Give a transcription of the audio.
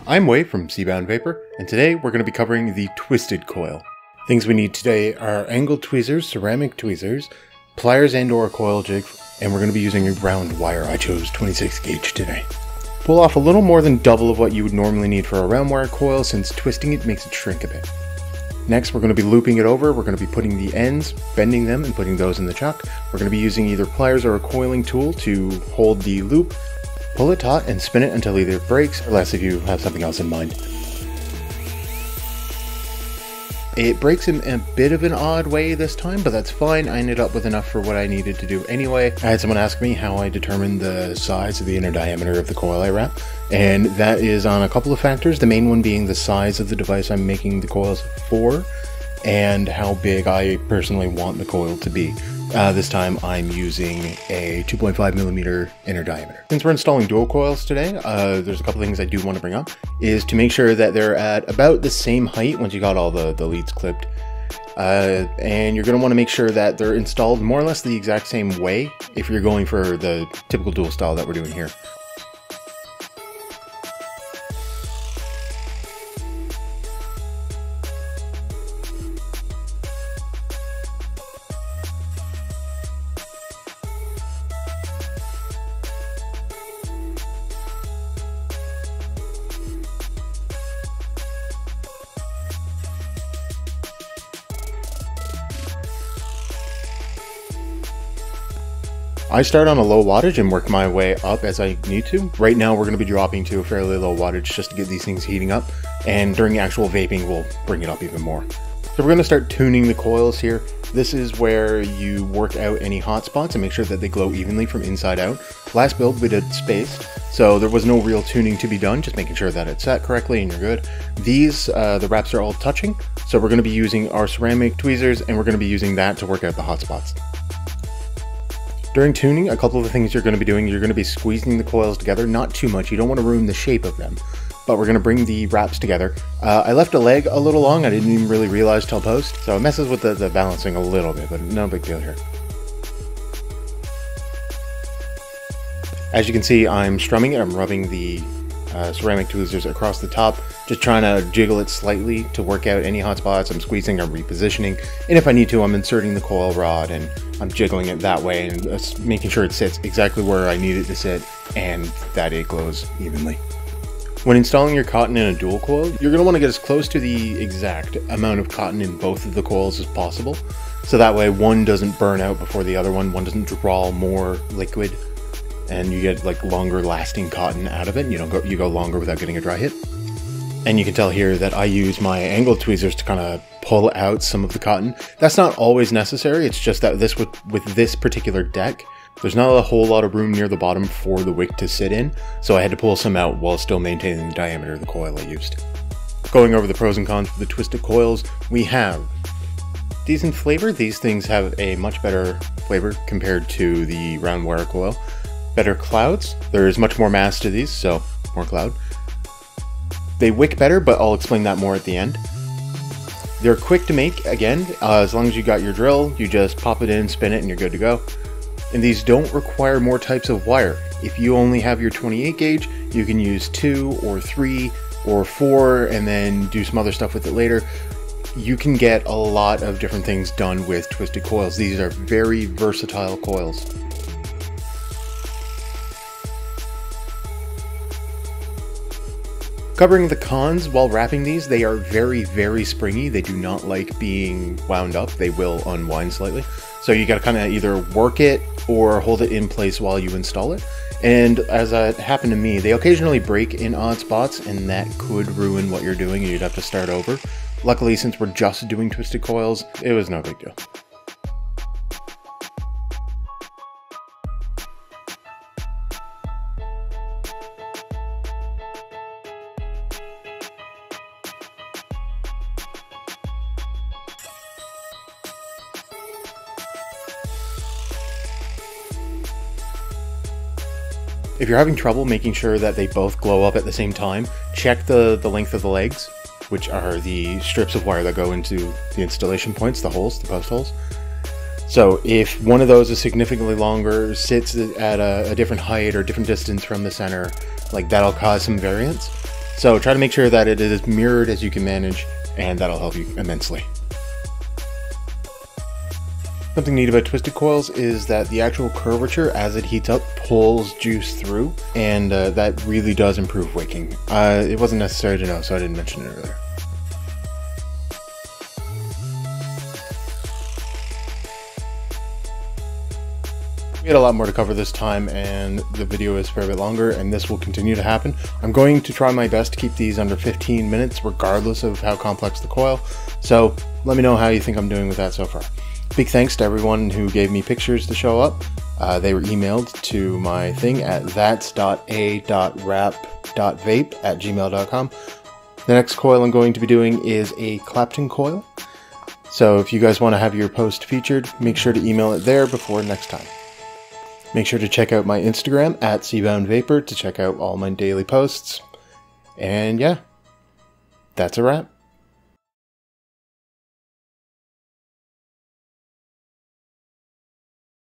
I'm Wade from Seabound Vapor, and today we're going to be covering the twisted coil. Things we need today are angled tweezers, ceramic tweezers, pliers and or a coil jig, and we're going to be using a round wire. I chose 26 gauge today. Pull off a little more than double of what you would normally need for a round wire coil, since twisting it makes it shrink a bit. Next, we're going to be looping it over. We're going to be putting the ends, bending them, and putting those in the chuck. We're going to be using either pliers or a coiling tool to hold the loop. Pull it taut and spin it until either it breaks, or less if you have something else in mind. It breaks in a bit of an odd way this time, but that's fine. I ended up with enough for what I needed to do anyway. I had someone ask me how I determined the size of the inner diameter of the coil I wrap, and that is on a couple of factors, the main one being the size of the device I'm making the coils for, and how big I personally want the coil to be. This time I'm using a 2.5mm inner diameter. Since we're installing dual coils today, there's a couple things I do want to bring up, is to make sure that they're at about the same height once you got all the leads clipped. And you're going to want to make sure that they're installed more or less the exact same way if you're going for the typical dual style that we're doing here. I start on a low wattage and work my way up as I need to. Right now we're going to be dropping to a fairly low wattage just to get these things heating up, and during the actual vaping we'll bring it up even more. So we're going to start tuning the coils here. This is where you work out any hot spots and make sure that they glow evenly from inside out. Last build we did spaced, so there was no real tuning to be done, just making sure that it's set correctly and you're good. These, the wraps are all touching, so we're going to be using our ceramic tweezers and we're going to be using that to work out the hot spots. During tuning, a couple of the things you're going to be doing, you're going to be squeezing the coils together, not too much, you don't want to ruin the shape of them, but we're going to bring the wraps together. I left a leg a little long, I didn't even really realize till post, so it messes with the balancing a little bit, but no big deal here. As you can see, I'm strumming it, I'm rubbing the ceramic tweezers across the top, just trying to jiggle it slightly to work out any hot spots. I'm squeezing, I'm repositioning, and if I need to, I'm inserting the coil rod and I'm jiggling it that way and making sure it sits exactly where I need it to sit and that it glows evenly. When installing your cotton in a dual coil, you're going to want to get as close to the exact amount of cotton in both of the coils as possible, so that way one doesn't burn out before the other one doesn't draw more liquid, and you get like longer lasting cotton out of it, and you go longer without getting a dry hit. And you can tell here that I use my angled tweezers to kind of pull out some of the cotton. That's not always necessary, it's just that with this particular deck, there's not a whole lot of room near the bottom for the wick to sit in, so I had to pull some out while still maintaining the diameter of the coil I used. Going over the pros and cons for the twisted coils, we have decent flavor. These things have a much better flavor compared to the round wire coil. Better clouds, there is much more mass to these, so more cloud. They wick better, but I'll explain that more at the end. They're quick to make, again, as long as you got your drill, you just pop it in, spin it, and you're good to go. And these don't require more types of wire. If you only have your 28 gauge, you can use 2 or 3 or 4 and then do some other stuff with it later. You can get a lot of different things done with twisted coils. These are very versatile coils. Covering the cons, while wrapping these, they are very, very springy. They do not like being wound up. They will unwind slightly. So you gotta kind of either work it or hold it in place while you install it. And as it happened to me, they occasionally break in odd spots, and that could ruin what you're doing and you'd have to start over. Luckily, since we're just doing twisted coils, it was no big deal. If you're having trouble making sure that they both glow up at the same time, check the length of the legs, which are the strips of wire that go into the installation points, the holes, the post holes. So if one of those is significantly longer, sits at a different height or different distance from the center, like that'll cause some variance. So try to make sure that it is as mirrored as you can manage, and that'll help you immensely. Something neat about twisted coils is that the actual curvature as it heats up pulls juice through, and that really does improve waking. It wasn't necessary to know, so I didn't mention it earlier. We had a lot more to cover this time, and the video is a fair bit longer, and this will continue to happen. I'm going to try my best to keep these under 15 minutes, regardless of how complex the coil. So let me know how you think I'm doing with that so far. Big thanks to everyone who gave me pictures to show up. They were emailed to my thing at thats.a.rap.vape@gmail.com. The next coil I'm going to be doing is a Clapton coil. So if you guys want to have your post featured, make sure to email it there before next time. Make sure to check out my Instagram at @seaboundvapor to check out all my daily posts. And yeah, that's a wrap.